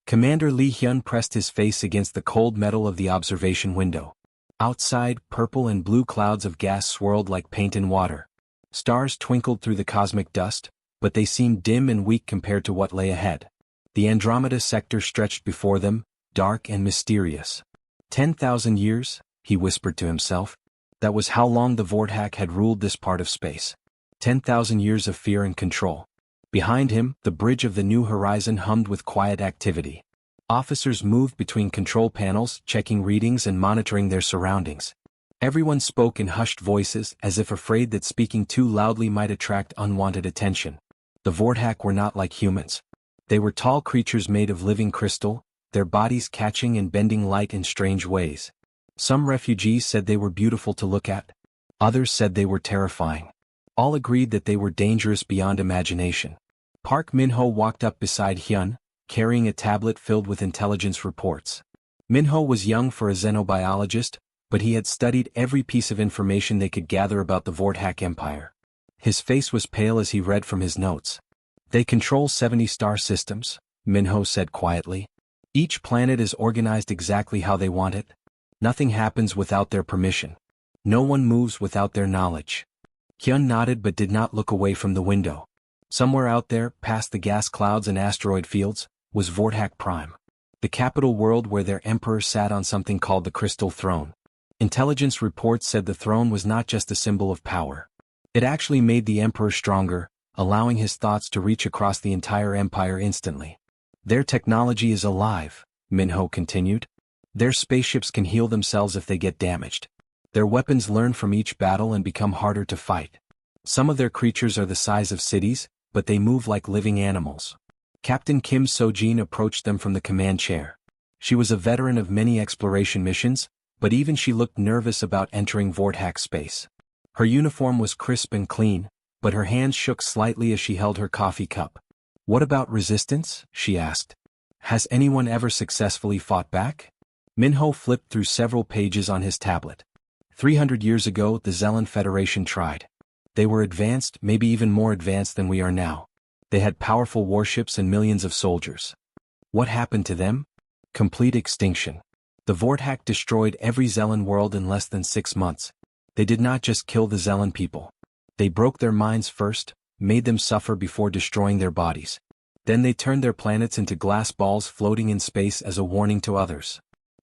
Commander Lee Hyun pressed his face against the cold metal of the observation window. Outside, purple and blue clouds of gas swirled like paint in water. Stars twinkled through the cosmic dust, but they seemed dim and weak compared to what lay ahead. The Andromeda sector stretched before them, dark and mysterious. 10,000 years, he whispered to himself. That was how long the Vorthak had ruled this part of space. 10,000 years of fear and control. Behind him, the bridge of the New Horizon hummed with quiet activity. Officers moved between control panels, checking readings and monitoring their surroundings. Everyone spoke in hushed voices, as if afraid that speaking too loudly might attract unwanted attention. The Vorthak were not like humans. They were tall creatures made of living crystal, their bodies catching and bending light in strange ways. Some refugees said they were beautiful to look at. Others said they were terrifying. All agreed that they were dangerous beyond imagination. Park Min-ho walked up beside Hyun, carrying a tablet filled with intelligence reports. Min-ho was young for a xenobiologist, but he had studied every piece of information they could gather about the Vorthak Empire. His face was pale as he read from his notes. They control 70 star systems, Min-ho said quietly. Each planet is organized exactly how they want it. Nothing happens without their permission. No one moves without their knowledge. Hyun nodded but did not look away from the window. Somewhere out there, past the gas clouds and asteroid fields, was Vorthak Prime. The capital world where their emperor sat on something called the Crystal Throne. Intelligence reports said the throne was not just a symbol of power. It actually made the emperor stronger, allowing his thoughts to reach across the entire empire instantly. Their technology is alive, Min-ho continued. Their spaceships can heal themselves if they get damaged. Their weapons learn from each battle and become harder to fight. Some of their creatures are the size of cities, but they move like living animals. Captain Kim So-jin approached them from the command chair. She was a veteran of many exploration missions, but even she looked nervous about entering Vorthak space. Her uniform was crisp and clean, but her hands shook slightly as she held her coffee cup. "What about resistance?" she asked. "Has anyone ever successfully fought back?" Min-ho flipped through several pages on his tablet. 300 years ago, the Zelan Federation tried. They were advanced, maybe even more advanced than we are now. They had powerful warships and millions of soldiers. What happened to them? Complete extinction. The Vorthak destroyed every Zelan world in less than 6 months. They did not just kill the Zelan people. They broke their minds first, made them suffer before destroying their bodies. Then they turned their planets into glass balls floating in space as a warning to others.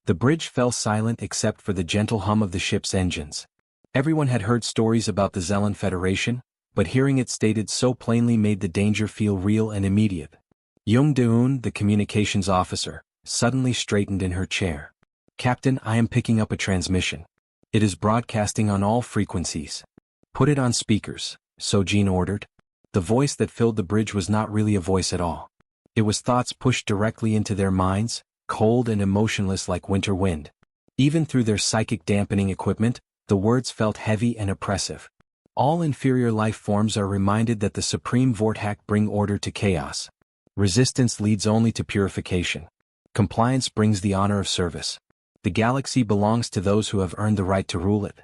The bridge fell silent except for the gentle hum of the ship's engines. Everyone had heard stories about the Zelan Federation, but hearing it stated so plainly made the danger feel real and immediate. Young Deun, the communications officer, suddenly straightened in her chair. "Captain, I am picking up a transmission. It is broadcasting on all frequencies." "Put it on speakers," So-jin ordered. The voice that filled the bridge was not really a voice at all. It was thoughts pushed directly into their minds, cold and emotionless like winter wind. Even through their psychic dampening equipment, the words felt heavy and oppressive. All inferior life forms are reminded that the supreme Vorthak bring order to chaos. Resistance leads only to purification. Compliance brings the honor of service. The galaxy belongs to those who have earned the right to rule it.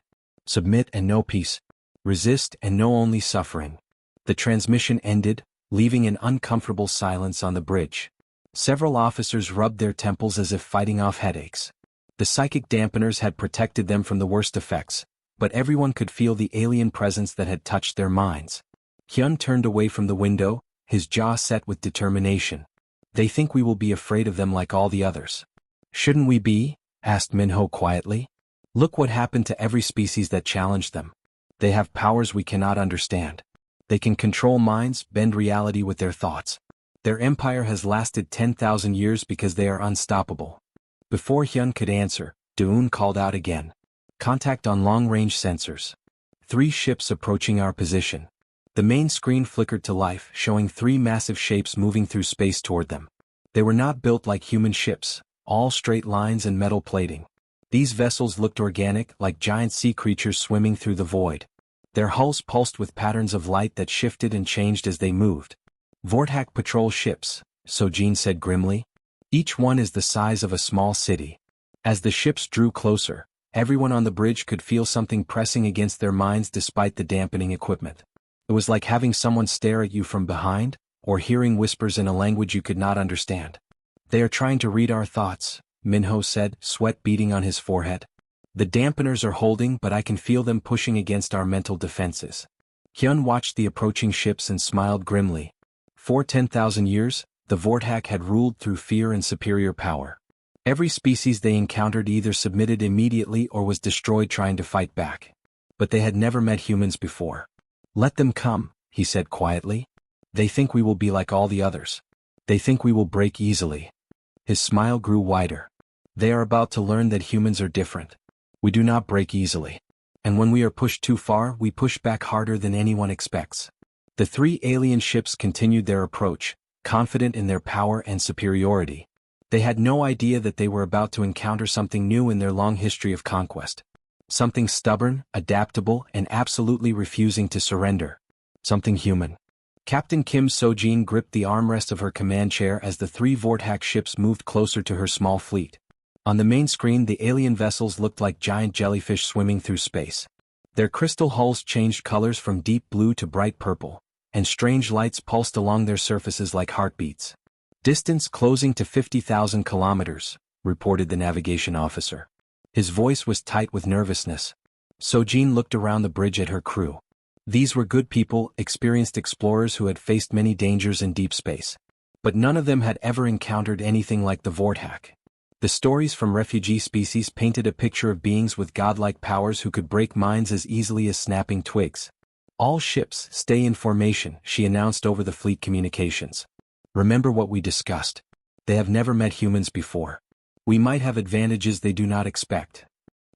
Submit and know peace. Resist and know only suffering. The transmission ended, leaving an uncomfortable silence on the bridge. Several officers rubbed their temples as if fighting off headaches. The psychic dampeners had protected them from the worst effects, but everyone could feel the alien presence that had touched their minds. Hyun turned away from the window, his jaw set with determination. "They think we will be afraid of them like all the others." "Shouldn't we be?" asked Min-ho quietly. "Look what happened to every species that challenged them. They have powers we cannot understand. They can control minds, bend reality with their thoughts. Their empire has lasted 10,000 years because they are unstoppable." Before Hyun could answer, Deun called out again. "Contact on long-range sensors. 3 ships approaching our position." The main screen flickered to life, showing 3 massive shapes moving through space toward them. They were not built like human ships, all straight lines and metal plating. These vessels looked organic, like giant sea creatures swimming through the void. Their hulls pulsed with patterns of light that shifted and changed as they moved. "Vorthak patrol ships," So-jin said grimly. "Each one is the size of a small city." As the ships drew closer, everyone on the bridge could feel something pressing against their minds despite the dampening equipment. It was like having someone stare at you from behind, or hearing whispers in a language you could not understand. They are trying to read our thoughts, Minho said, sweat beading on his forehead. The dampeners are holding, but I can feel them pushing against our mental defenses. Hyun watched the approaching ships and smiled grimly. For 10,000 years, the Vortak had ruled through fear and superior power. Every species they encountered either submitted immediately or was destroyed trying to fight back. But they had never met humans before. Let them come, he said quietly. They think we will be like all the others. They think we will break easily. His smile grew wider. They are about to learn that humans are different. We do not break easily. And when we are pushed too far, we push back harder than anyone expects. The three alien ships continued their approach, confident in their power and superiority. They had no idea that they were about to encounter something new in their long history of conquest. Something stubborn, adaptable, and absolutely refusing to surrender. Something human. Captain Kim So-jin gripped the armrest of her command chair as the three Vortak ships moved closer to her small fleet. On the main screen, the alien vessels looked like giant jellyfish swimming through space. Their crystal hulls changed colors from deep blue to bright purple, and strange lights pulsed along their surfaces like heartbeats. Distance closing to 50,000 kilometers, reported the navigation officer. His voice was tight with nervousness. So-jin looked around the bridge at her crew. These were good people, experienced explorers who had faced many dangers in deep space. But none of them had ever encountered anything like the Vortak. The stories from refugee species painted a picture of beings with godlike powers who could break minds as easily as snapping twigs. All ships, stay in formation, she announced over the fleet communications. Remember what we discussed. They have never met humans before. We might have advantages they do not expect.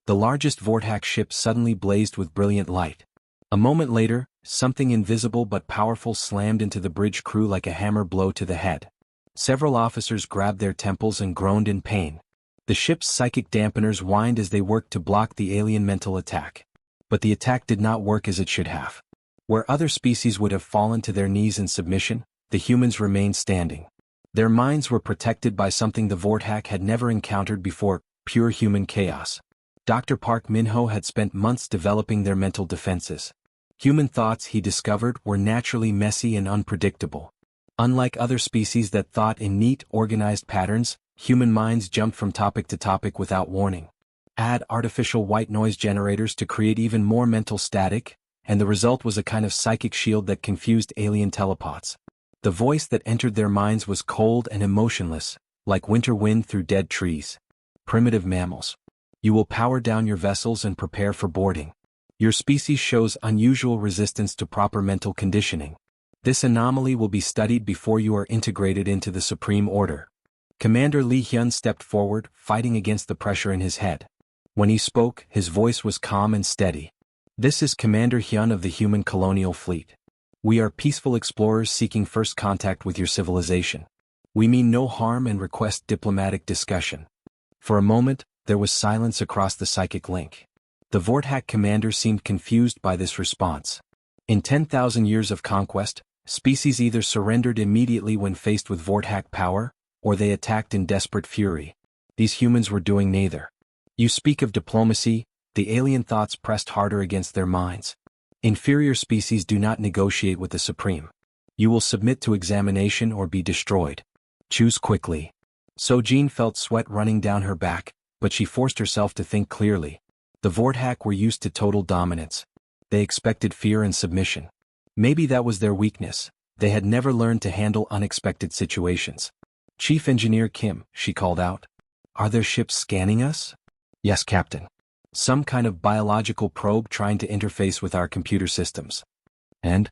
The largest Vortak ship suddenly blazed with brilliant light. A moment later, something invisible but powerful slammed into the bridge crew like a hammer blow to the head. Several officers grabbed their temples and groaned in pain. The ship's psychic dampeners whined as they worked to block the alien mental attack. But the attack did not work as it should have. Where other species would have fallen to their knees in submission, the humans remained standing. Their minds were protected by something the Vortak had never encountered before, pure human chaos. Dr. Park Min-ho had spent months developing their mental defenses. Human thoughts, he discovered, were naturally messy and unpredictable. Unlike other species that thought in neat, organized patterns, human minds jumped from topic to topic without warning. Add artificial white noise generators to create even more mental static, and the result was a kind of psychic shield that confused alien telepaths. The voice that entered their minds was cold and emotionless, like winter wind through dead trees. Primitive mammals. You will power down your vessels and prepare for boarding. Your species shows unusual resistance to proper mental conditioning. This anomaly will be studied before you are integrated into the Supreme Order. Commander Lee Hyun stepped forward, fighting against the pressure in his head. When he spoke, his voice was calm and steady. This is Commander Hyun of the Human Colonial Fleet. We are peaceful explorers seeking first contact with your civilization. We mean no harm and request diplomatic discussion. For a moment, there was silence across the psychic link. The Vortak commander seemed confused by this response. In 10,000 years of conquest, species either surrendered immediately when faced with Vortak power, or they attacked in desperate fury. These humans were doing neither. You speak of diplomacy, the alien thoughts pressed harder against their minds. Inferior species do not negotiate with the Supreme. You will submit to examination or be destroyed. Choose quickly. So-jin felt sweat running down her back, but she forced herself to think clearly. The Vortak were used to total dominance. They expected fear and submission. Maybe that was their weakness. They had never learned to handle unexpected situations. Chief Engineer Kim, she called out. Are their ships scanning us? Yes, Captain. Some kind of biological probe trying to interface with our computer systems. And?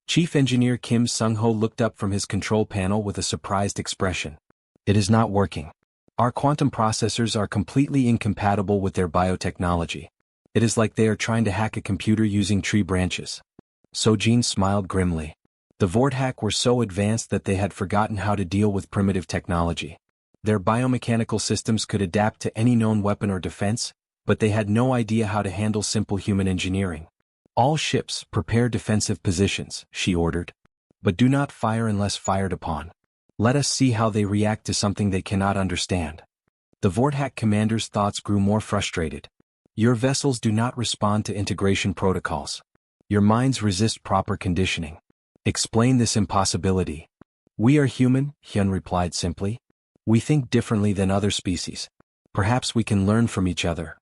Chief Engineer Kim Sung-ho looked up from his control panel with a surprised expression. It is not working. Our quantum processors are completely incompatible with their biotechnology. It is like they are trying to hack a computer using tree branches. So-jin smiled grimly. The Vortak were so advanced that they had forgotten how to deal with primitive technology. Their biomechanical systems could adapt to any known weapon or defense, but they had no idea how to handle simple human engineering. All ships, prepare defensive positions, she ordered. But do not fire unless fired upon. Let us see how they react to something they cannot understand. The Vortak commander's thoughts grew more frustrated. Your vessels do not respond to integration protocols. Your minds resist proper conditioning. Explain this impossibility. We are human, Hyun replied simply. We think differently than other species. Perhaps we can learn from each other.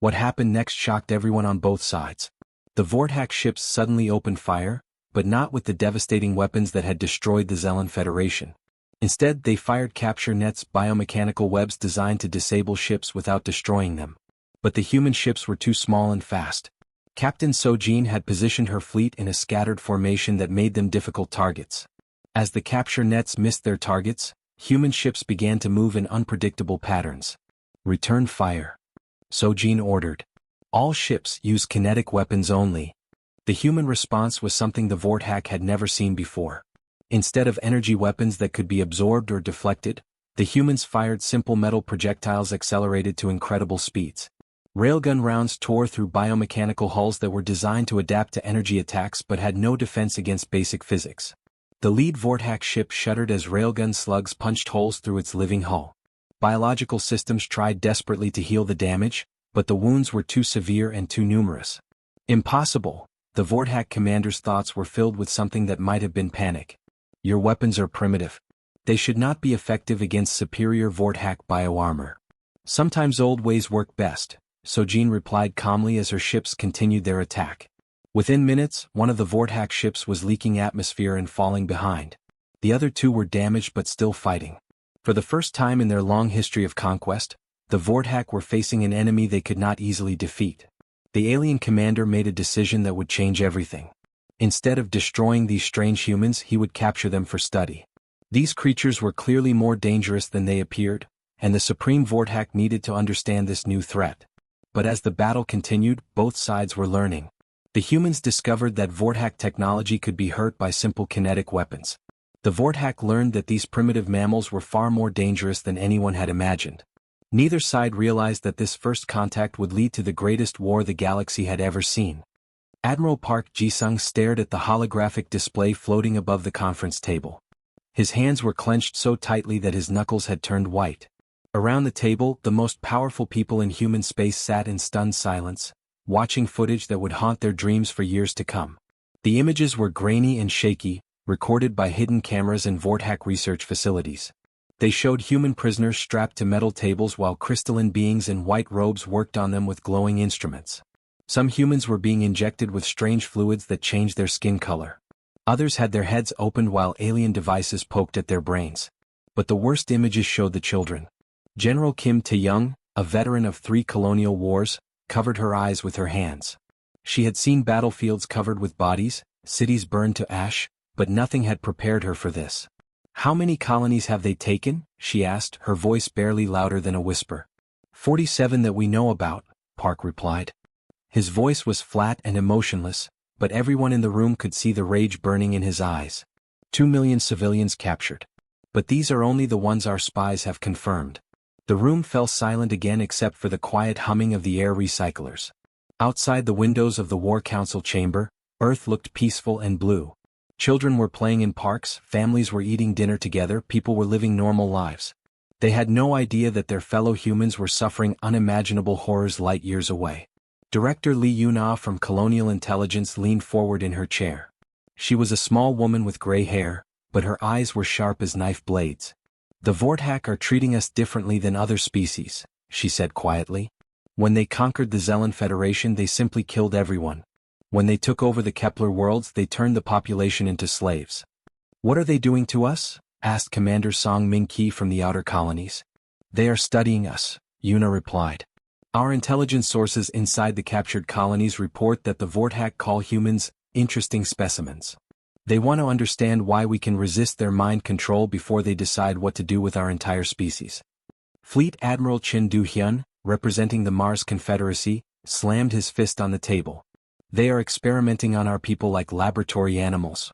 What happened next shocked everyone on both sides. The Vortex ships suddenly opened fire, but not with the devastating weapons that had destroyed the Zelen Federation. Instead, they fired capture nets, biomechanical webs designed to disable ships without destroying them. But the human ships were too small and fast. Captain Sojin had positioned her fleet in a scattered formation that made them difficult targets. As the capture nets missed their targets, human ships began to move in unpredictable patterns. Return fire, Sojin ordered. All ships use kinetic weapons only. The human response was something the Vortex had never seen before. Instead of energy weapons that could be absorbed or deflected, the humans fired simple metal projectiles accelerated to incredible speeds. Railgun rounds tore through biomechanical hulls that were designed to adapt to energy attacks but had no defense against basic physics. The lead Vortex ship shuddered as railgun slugs punched holes through its living hull. Biological systems tried desperately to heal the damage, but the wounds were too severe and too numerous. Impossible. The Vortex commander's thoughts were filled with something that might have been panic. Your weapons are primitive. They should not be effective against superior Vortex bioarmor. Sometimes old ways work best, Sojin replied calmly as her ships continued their attack. Within minutes, one of the Vortex ships was leaking atmosphere and falling behind. The other two were damaged but still fighting. For the first time in their long history of conquest, the Vortex were facing an enemy they could not easily defeat. The alien commander made a decision that would change everything. Instead of destroying these strange humans, he would capture them for study. These creatures were clearly more dangerous than they appeared, and the Supreme Vortex needed to understand this new threat. But as the battle continued, both sides were learning. The humans discovered that Vortex technology could be hurt by simple kinetic weapons. The Vortex learned that these primitive mammals were far more dangerous than anyone had imagined. Neither side realized that this first contact would lead to the greatest war the galaxy had ever seen. Admiral Park Ji-sung stared at the holographic display floating above the conference table. His hands were clenched so tightly that his knuckles had turned white. Around the table, the most powerful people in human space sat in stunned silence, watching footage that would haunt their dreams for years to come. The images were grainy and shaky, recorded by hidden cameras and Vortex research facilities. They showed human prisoners strapped to metal tables while crystalline beings in white robes worked on them with glowing instruments. Some humans were being injected with strange fluids that changed their skin color. Others had their heads opened while alien devices poked at their brains. But the worst images showed the children. General Kim Tae-young, a veteran of 3 colonial wars, covered her eyes with her hands. She had seen battlefields covered with bodies, cities burned to ash, but nothing had prepared her for this. How many colonies have they taken? She asked, her voice barely louder than a whisper. 47 that we know about, Park replied. His voice was flat and emotionless, but everyone in the room could see the rage burning in his eyes. 2 million civilians captured. But these are only the ones our spies have confirmed. The room fell silent again except for the quiet humming of the air recyclers. Outside the windows of the War Council chamber, Earth looked peaceful and blue. Children were playing in parks, families were eating dinner together, people were living normal lives. They had no idea that their fellow humans were suffering unimaginable horrors light years away. Director Lee Yun-ah from Colonial Intelligence leaned forward in her chair. She was a small woman with gray hair, but her eyes were sharp as knife blades. The Vortex are treating us differently than other species, she said quietly. When they conquered the Zelen Federation, they simply killed everyone. When they took over the Kepler worlds, they turned the population into slaves. What are they doing to us? Asked Commander Song Min-ki from the outer colonies. They are studying us, Yuna replied. Our intelligence sources inside the captured colonies report that the Vortex call humans interesting specimens. They want to understand why we can resist their mind control before they decide what to do with our entire species. Fleet Admiral Chin Do-hyun, representing the Mars Confederacy, slammed his fist on the table. They are experimenting on our people like laboratory animals.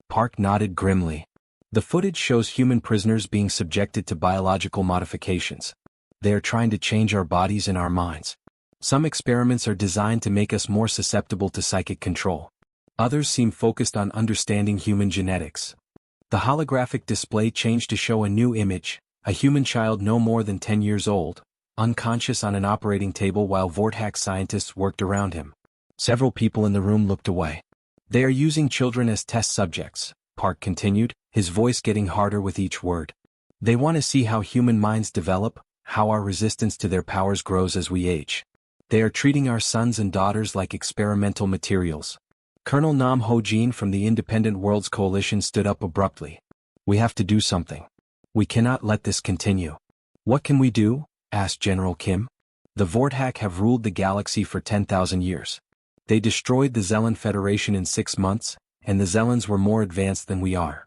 Park nodded grimly. The footage shows human prisoners being subjected to biological modifications. They are trying to change our bodies and our minds. Some experiments are designed to make us more susceptible to psychic control. Others seem focused on understanding human genetics. The holographic display changed to show a new image, a human child no more than 10 years old, unconscious on an operating table while Vortex scientists worked around him. Several people in the room looked away. They are using children as test subjects, Park continued, his voice getting harder with each word. They want to see how human minds develop, how our resistance to their powers grows as we age. They are treating our sons and daughters like experimental materials. Colonel Nam Ho-jin from the Independent Worlds Coalition stood up abruptly. We have to do something. We cannot let this continue. What can we do? Asked General Kim. The Vorthak have ruled the galaxy for 10,000 years. They destroyed the Zellan Federation in 6 months, and the Zellans were more advanced than we are.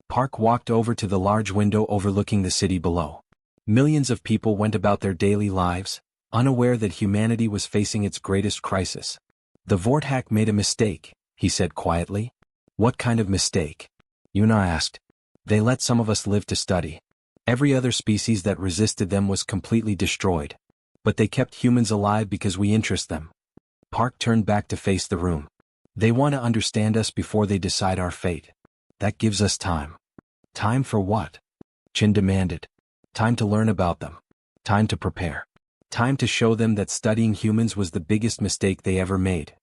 Park walked over to the large window overlooking the city below. Millions of people went about their daily lives, unaware that humanity was facing its greatest crisis. The Vorthak made a mistake, he said quietly. What kind of mistake? Yuna asked. They let some of us live to study. Every other species that resisted them was completely destroyed. But they kept humans alive because we interest them. Park turned back to face the room. They want to understand us before they decide our fate. That gives us time. Time for what? Chin demanded. Time to learn about them. Time to prepare. Time to show them that studying humans was the biggest mistake they ever made.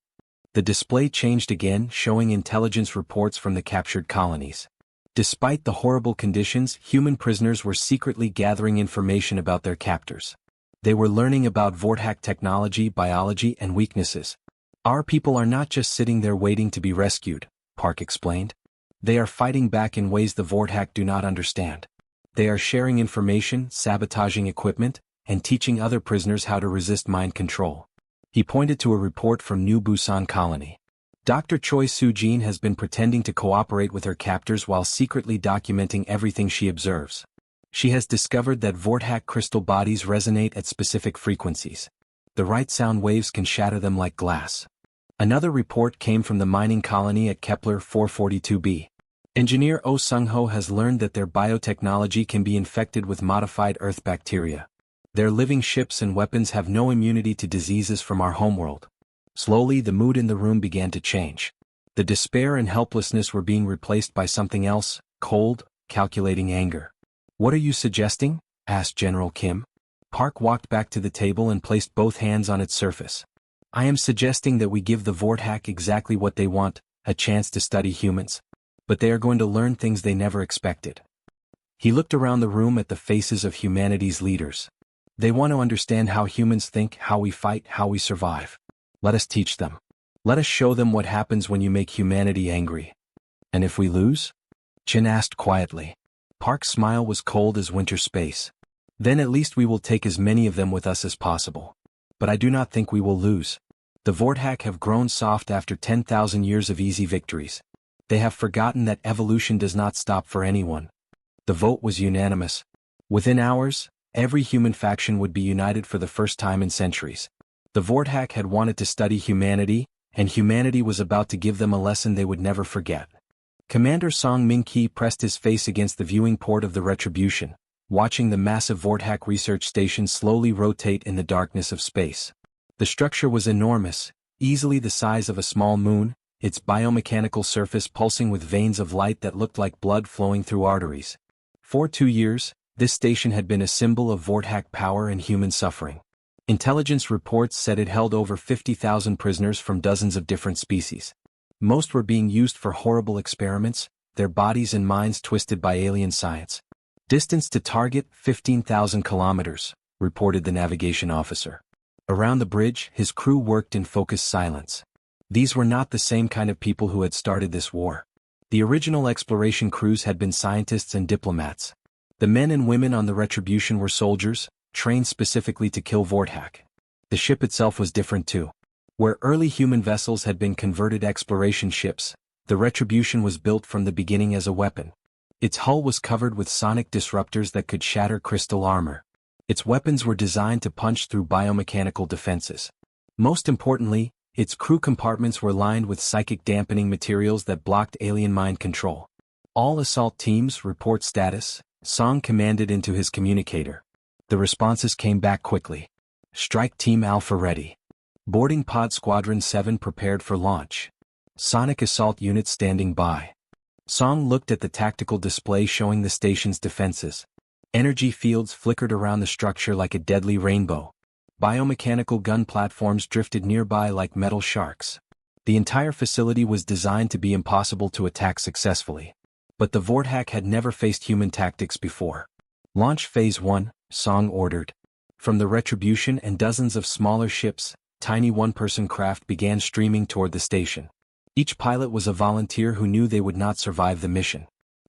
The display changed again, showing intelligence reports from the captured colonies. Despite the horrible conditions, human prisoners were secretly gathering information about their captors. They were learning about Vorthak technology, biology, and weaknesses. Our people are not just sitting there waiting to be rescued, Park explained. They are fighting back in ways the Vorthak do not understand. They are sharing information, sabotaging equipment, and teaching other prisoners how to resist mind control. He pointed to a report from New Busan Colony. Dr. Choi Soo-jin has been pretending to cooperate with her captors while secretly documenting everything she observes. She has discovered that Vorthak crystal bodies resonate at specific frequencies. The right sound waves can shatter them like glass. Another report came from the mining colony at Kepler 442b. Engineer Oh Sung-ho has learned that their biotechnology can be infected with modified Earth bacteria. Their living ships and weapons have no immunity to diseases from our homeworld. Slowly the mood in the room began to change. The despair and helplessness were being replaced by something else, cold, calculating anger. What are you suggesting? Asked General Kim. Park walked back to the table and placed both hands on its surface. I am suggesting that we give the Vorthak exactly what they want, a chance to study humans. But they are going to learn things they never expected. He looked around the room at the faces of humanity's leaders. They want to understand how humans think, how we fight, how we survive. Let us teach them. Let us show them what happens when you make humanity angry. And if we lose? Chin asked quietly. Park's smile was cold as winter space. Then at least we will take as many of them with us as possible. But I do not think we will lose. The Vorthak have grown soft after 10,000 years of easy victories. They have forgotten that evolution does not stop for anyone. The vote was unanimous. Within hours, every human faction would be united for the first time in centuries. The Vorthak had wanted to study humanity, and humanity was about to give them a lesson they would never forget. Commander Song Min-ki pressed his face against the viewing port of the Retribution, watching the massive Vorthak research station slowly rotate in the darkness of space. The structure was enormous, easily the size of a small moon, its biomechanical surface pulsing with veins of light that looked like blood flowing through arteries. For 2 years, this station had been a symbol of Vorthak power and human suffering. Intelligence reports said it held over 50,000 prisoners from dozens of different species. Most were being used for horrible experiments, their bodies and minds twisted by alien science. Distance to target, 15,000 kilometers, reported the navigation officer. Around the bridge, his crew worked in focused silence. These were not the same kind of people who had started this war. The original exploration crews had been scientists and diplomats. The men and women on the Retribution were soldiers, trained specifically to kill Vorthak. The ship itself was different too. Where early human vessels had been converted exploration ships, the Retribution was built from the beginning as a weapon. Its hull was covered with sonic disruptors that could shatter crystal armor. Its weapons were designed to punch through biomechanical defenses. Most importantly, its crew compartments were lined with psychic dampening materials that blocked alien mind control. All assault teams report status, Song commanded into his communicator. The responses came back quickly. Strike Team Alpha ready. Boarding Pod Squadron 7 prepared for launch. Sonic assault units standing by. Song looked at the tactical display showing the station's defenses. Energy fields flickered around the structure like a deadly rainbow. Biomechanical gun platforms drifted nearby like metal sharks. The entire facility was designed to be impossible to attack successfully. But the Vorthak had never faced human tactics before. Launch Phase 1, Song ordered. From the Retribution and dozens of smaller ships, tiny one-person craft began streaming toward the station. Each pilot was a volunteer who knew they would not survive the mission.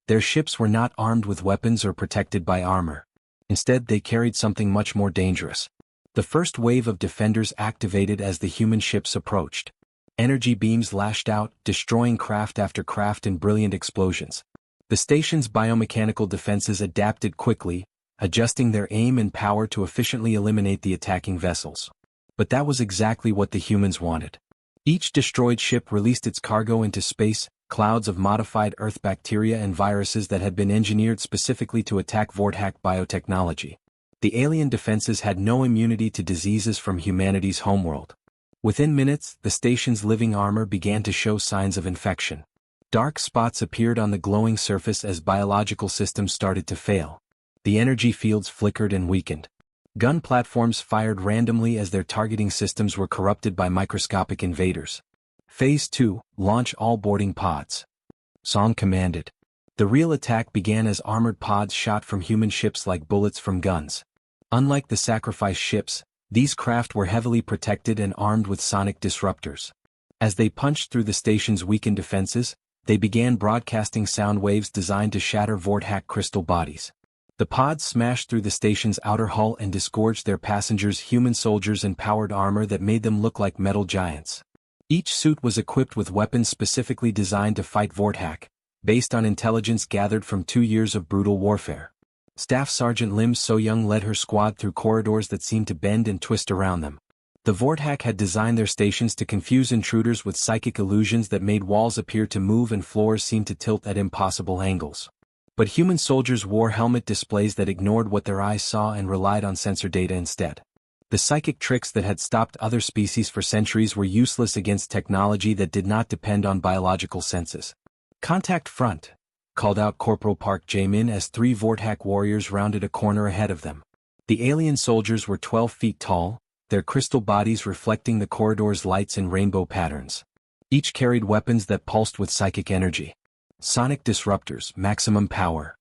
Their ships were not armed with weapons or protected by armor. Instead, they carried something much more dangerous. The first wave of defenders activated as the human ships approached. Energy beams lashed out, destroying craft after craft in brilliant explosions. The station's biomechanical defenses adapted quickly, adjusting their aim and power to efficiently eliminate the attacking vessels. But that was exactly what the humans wanted. Each destroyed ship released its cargo into space, clouds of modified Earth bacteria and viruses that had been engineered specifically to attack Vorthack biotechnology. The alien defenses had no immunity to diseases from humanity's homeworld. Within minutes, the station's living armor began to show signs of infection. Dark spots appeared on the glowing surface as biological systems started to fail. The energy fields flickered and weakened. Gun platforms fired randomly as their targeting systems were corrupted by microscopic invaders. Phase 2, Launch all boarding pods. Song commanded. The real attack began as armored pods shot from human ships like bullets from guns. Unlike the sacrifice ships, these craft were heavily protected and armed with sonic disruptors. As they punched through the station's weakened defenses, they began broadcasting sound waves designed to shatter Vorthack crystal bodies. The pods smashed through the station's outer hull and disgorged their passengers' human soldiers and powered armor that made them look like metal giants. Each suit was equipped with weapons specifically designed to fight Vorthack, based on intelligence gathered from 2 years of brutal warfare. Staff Sergeant Lim So-young led her squad through corridors that seemed to bend and twist around them. The Vorthack had designed their stations to confuse intruders with psychic illusions that made walls appear to move and floors seem to tilt at impossible angles. But human soldiers wore helmet displays that ignored what their eyes saw and relied on sensor data instead. The psychic tricks that had stopped other species for centuries were useless against technology that did not depend on biological senses. "Contact front," called out Corporal Park Jae-min as 3 Vorthack warriors rounded a corner ahead of them. The alien soldiers were 12 feet tall, their crystal bodies reflecting the corridor's lights in rainbow patterns. Each carried weapons that pulsed with psychic energy. "Sonic disruptors, maximum power,"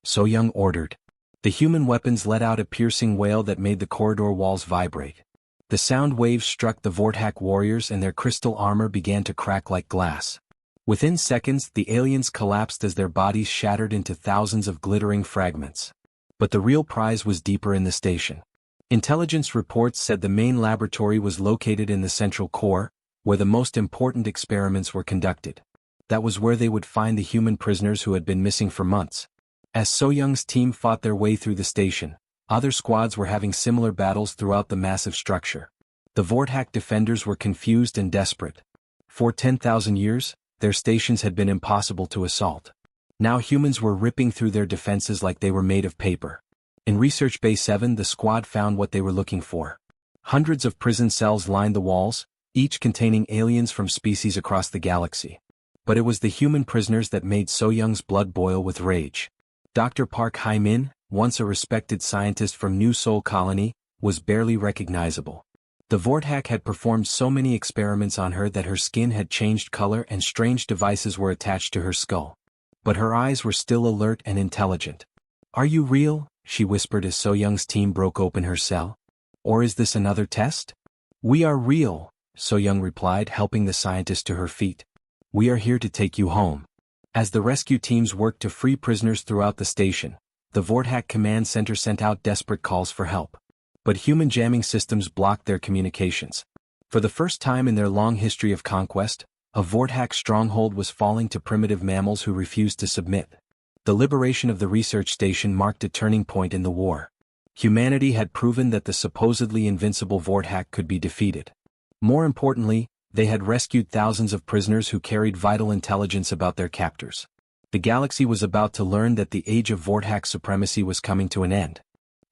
So-young ordered. The human weapons let out a piercing wail that made the corridor walls vibrate. The sound waves struck the Vorthack warriors and their crystal armor began to crack like glass. Within seconds, the aliens collapsed as their bodies shattered into thousands of glittering fragments. But the real prize was deeper in the station. Intelligence reports said the main laboratory was located in the central core, where the most important experiments were conducted. That was where they would find the human prisoners who had been missing for months. As So-young's team fought their way through the station, other squads were having similar battles throughout the massive structure. The Vorthack defenders were confused and desperate. For 10,000 years, their stations had been impossible to assault. Now humans were ripping through their defenses like they were made of paper. In Research Bay 7, the squad found what they were looking for. Hundreds of prison cells lined the walls, each containing aliens from species across the galaxy. But it was the human prisoners that made So-young's blood boil with rage. Dr. Park Hae-min, once a respected scientist from New Seoul Colony, was barely recognizable. The Vorthack had performed so many experiments on her that her skin had changed color and strange devices were attached to her skull. But her eyes were still alert and intelligent. "Are you real?" she whispered as So-young's team broke open her cell. "Or is this another test?" "We are real," So-young replied, helping the scientist to her feet. "We are here to take you home." As the rescue teams worked to free prisoners throughout the station, the Vorthack command center sent out desperate calls for help. But human jamming systems blocked their communications. For the first time in their long history of conquest, a Vorthack stronghold was falling to primitive mammals who refused to submit. The liberation of the research station marked a turning point in the war. Humanity had proven that the supposedly invincible Vorthack could be defeated. More importantly, they had rescued thousands of prisoners who carried vital intelligence about their captors. The galaxy was about to learn that the age of Vorthack supremacy was coming to an end.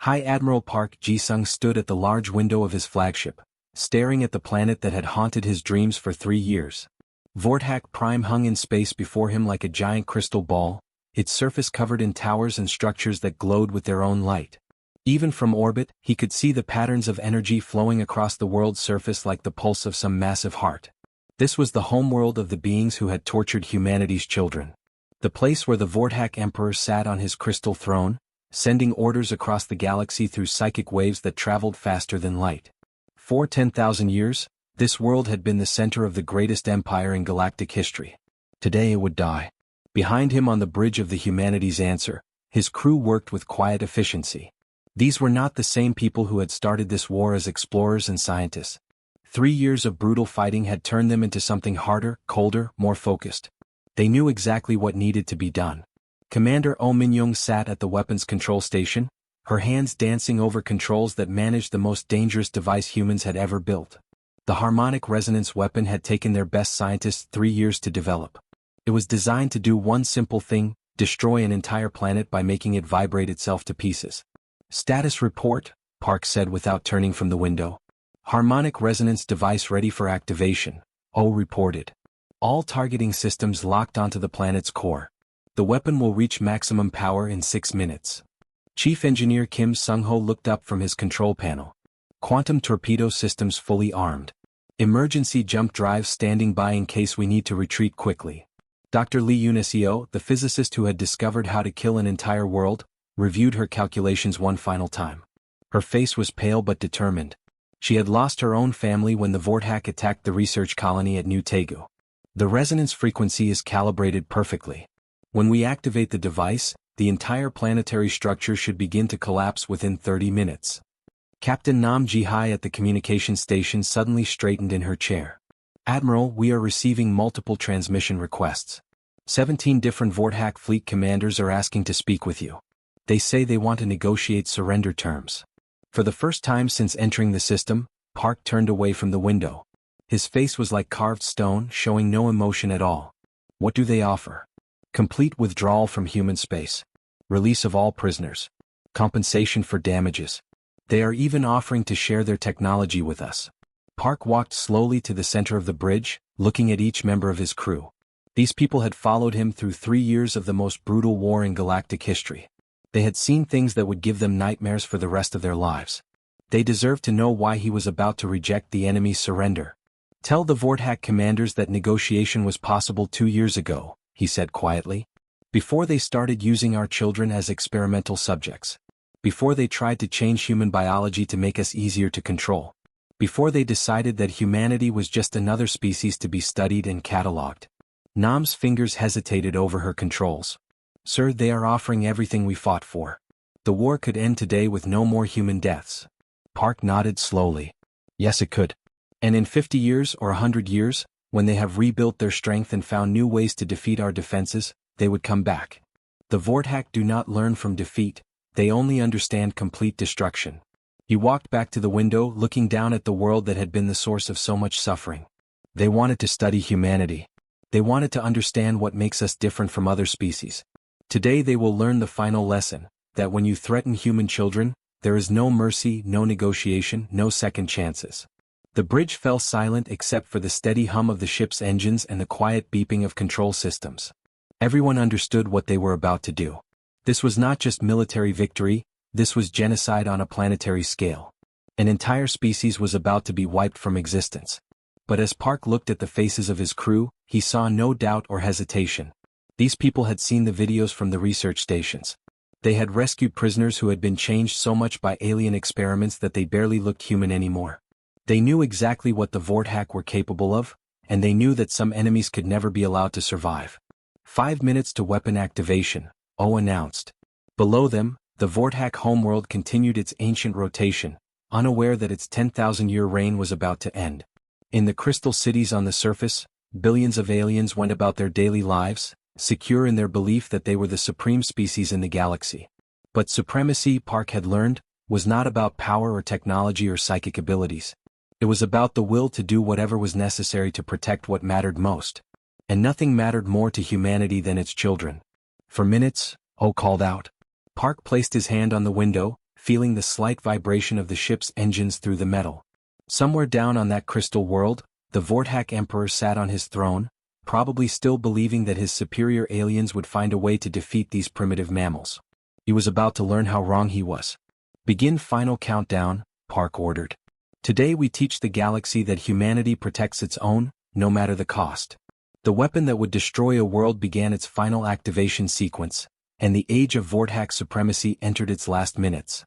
High Admiral Park Ji-sung stood at the large window of his flagship, staring at the planet that had haunted his dreams for 3 years. Vorthack Prime hung in space before him like a giant crystal ball, its surface covered in towers and structures that glowed with their own light. Even from orbit, he could see the patterns of energy flowing across the world's surface like the pulse of some massive heart. This was the homeworld of the beings who had tortured humanity's children. The place where the Vorthack Emperor sat on his crystal throne, sending orders across the galaxy through psychic waves that traveled faster than light. For 10,000 years, this world had been the center of the greatest empire in galactic history. Today it would die. Behind him on the bridge of the humanity's answer, his crew worked with quiet efficiency. These were not the same people who had started this war as explorers and scientists. 3 years of brutal fighting had turned them into something harder, colder, more focused. They knew exactly what needed to be done. Commander Oh Min-young sat at the weapons control station, her hands dancing over controls that managed the most dangerous device humans had ever built. The harmonic resonance weapon had taken their best scientists 3 years to develop. It was designed to do one simple thing: destroy an entire planet by making it vibrate itself to pieces. Status report, Park said without turning from the window. Harmonic resonance device ready for activation, Oh reported. All targeting systems locked onto the planet's core. The weapon will reach maximum power in 6 minutes. Chief Engineer Kim Sung-ho looked up from his control panel. Quantum torpedo systems fully armed. Emergency jump drives standing by in case we need to retreat quickly. Dr. Lee Eun-seo, the physicist who had discovered how to kill an entire world, reviewed her calculations one final time. Her face was pale but determined. She had lost her own family when the Vortak attacked the research colony at New Taegu. The resonance frequency is calibrated perfectly. When we activate the device, the entire planetary structure should begin to collapse within 30 minutes. Captain Nam Ji-hai at the communication station suddenly straightened in her chair. Admiral, we are receiving multiple transmission requests. 17 different Vortak fleet commanders are asking to speak with you. They say they want to negotiate surrender terms. For the first time since entering the system, Park turned away from the window. His face was like carved stone, showing no emotion at all. What do they offer? Complete withdrawal from human space. Release of all prisoners. Compensation for damages. They are even offering to share their technology with us. Park walked slowly to the center of the bridge, looking at each member of his crew. These people had followed him through 3 years of the most brutal war in galactic history. They had seen things that would give them nightmares for the rest of their lives. They deserved to know why he was about to reject the enemy's surrender. Tell the Vortak commanders that negotiation was possible 2 years ago, he said quietly. Before they started using our children as experimental subjects. Before they tried to change human biology to make us easier to control. Before they decided that humanity was just another species to be studied and catalogued. Nam's fingers hesitated over her controls. Sir, they are offering everything we fought for. The war could end today with no more human deaths. Park nodded slowly. Yes, it could. And in 50 years or 100 years, when they have rebuilt their strength and found new ways to defeat our defenses, they would come back. The Vortak do not learn from defeat, they only understand complete destruction. He walked back to the window, looking down at the world that had been the source of so much suffering. They wanted to study humanity. They wanted to understand what makes us different from other species. Today they will learn the final lesson, that when you threaten human children, there is no mercy, no negotiation, no second chances. The bridge fell silent except for the steady hum of the ship's engines and the quiet beeping of control systems. Everyone understood what they were about to do. This was not just military victory, this was genocide on a planetary scale. An entire species was about to be wiped from existence. But as Park looked at the faces of his crew, he saw no doubt or hesitation. These people had seen the videos from the research stations. They had rescued prisoners who had been changed so much by alien experiments that they barely looked human anymore. They knew exactly what the Vortak were capable of, and they knew that some enemies could never be allowed to survive. 5 minutes to weapon activation, Oh announced. Below them, the Vortak homeworld continued its ancient rotation, unaware that its 10,000-year reign was about to end. In the crystal cities on the surface, billions of aliens went about their daily lives, secure in their belief that they were the supreme species in the galaxy. But supremacy, Park had learned, was not about power or technology or psychic abilities. It was about the will to do whatever was necessary to protect what mattered most. And nothing mattered more to humanity than its children. For minutes, Oh called out. Park placed his hand on the window, feeling the slight vibration of the ship's engines through the metal. Somewhere down on that crystal world, the Vortak Emperor sat on his throne, probably still believing that his superior aliens would find a way to defeat these primitive mammals. He was about to learn how wrong he was. Begin final countdown, Park ordered. Today we teach the galaxy that humanity protects its own, no matter the cost. The weapon that would destroy a world began its final activation sequence. and the age of Vortex supremacy entered its last minutes.